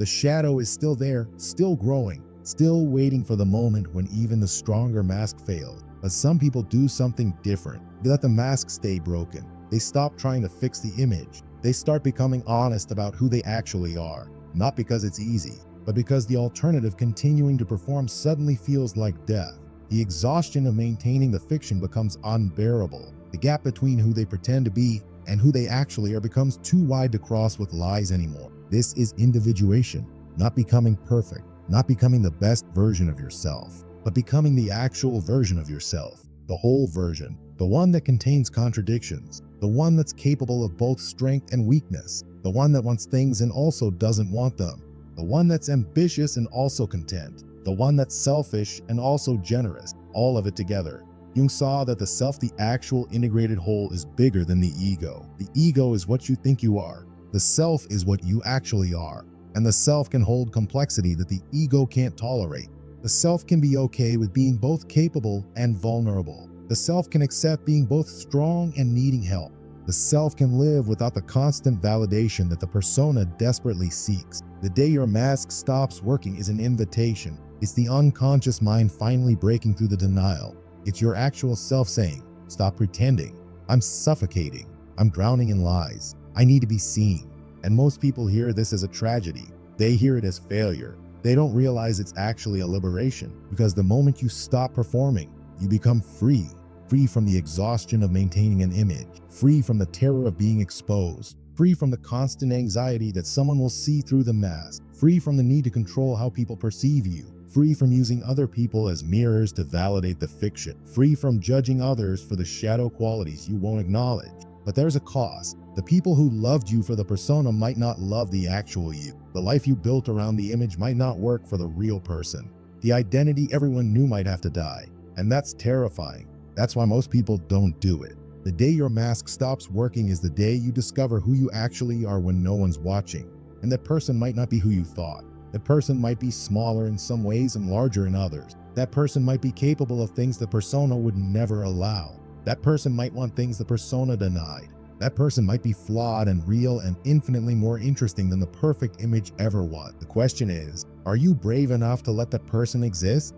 The shadow is still there, still growing, still waiting for the moment when even the stronger mask fails. But some people do something different. They let the mask stay broken. They stop trying to fix the image. They start becoming honest about who they actually are. Not because it's easy, but because the alternative, continuing to perform, suddenly feels like death. The exhaustion of maintaining the fiction becomes unbearable. The gap between who they pretend to be and who they actually are becomes too wide to cross with lies anymore. This is individuation, not becoming perfect, not becoming the best version of yourself, but becoming the actual version of yourself, the whole version, the one that contains contradictions, the one that's capable of both strength and weakness, the one that wants things and also doesn't want them, the one that's ambitious and also content, the one that's selfish and also generous, all of it together. Jung saw that the self, the actual integrated whole, is bigger than the ego. The ego is what you think you are. The self is what you actually are. And the self can hold complexity that the ego can't tolerate. The self can be okay with being both capable and vulnerable. The self can accept being both strong and needing help. The self can live without the constant validation that the persona desperately seeks. The day your mask stops working is an invitation. It's the unconscious mind finally breaking through the denial. It's your actual self saying, stop pretending. I'm suffocating. I'm drowning in lies. I need to be seen. And most people hear this as a tragedy. They hear it as failure. They don't realize it's actually a liberation, because the moment you stop performing, you become free. Free from the exhaustion of maintaining an image, free from the terror of being exposed, free from the constant anxiety that someone will see through the mask, free from the need to control how people perceive you, free from using other people as mirrors to validate the fiction, free from judging others for the shadow qualities you won't acknowledge. But there's a cost. The people who loved you for the persona might not love the actual you. The life you built around the image might not work for the real person. The identity everyone knew might have to die, and that's terrifying. That's why most people don't do it. The day your mask stops working is the day you discover who you actually are when no one's watching. And that person might not be who you thought. That person might be smaller in some ways and larger in others. That person might be capable of things the persona would never allow. That person might want things the persona denied. That person might be flawed and real and infinitely more interesting than the perfect image ever was. The question is, are you brave enough to let that person exist?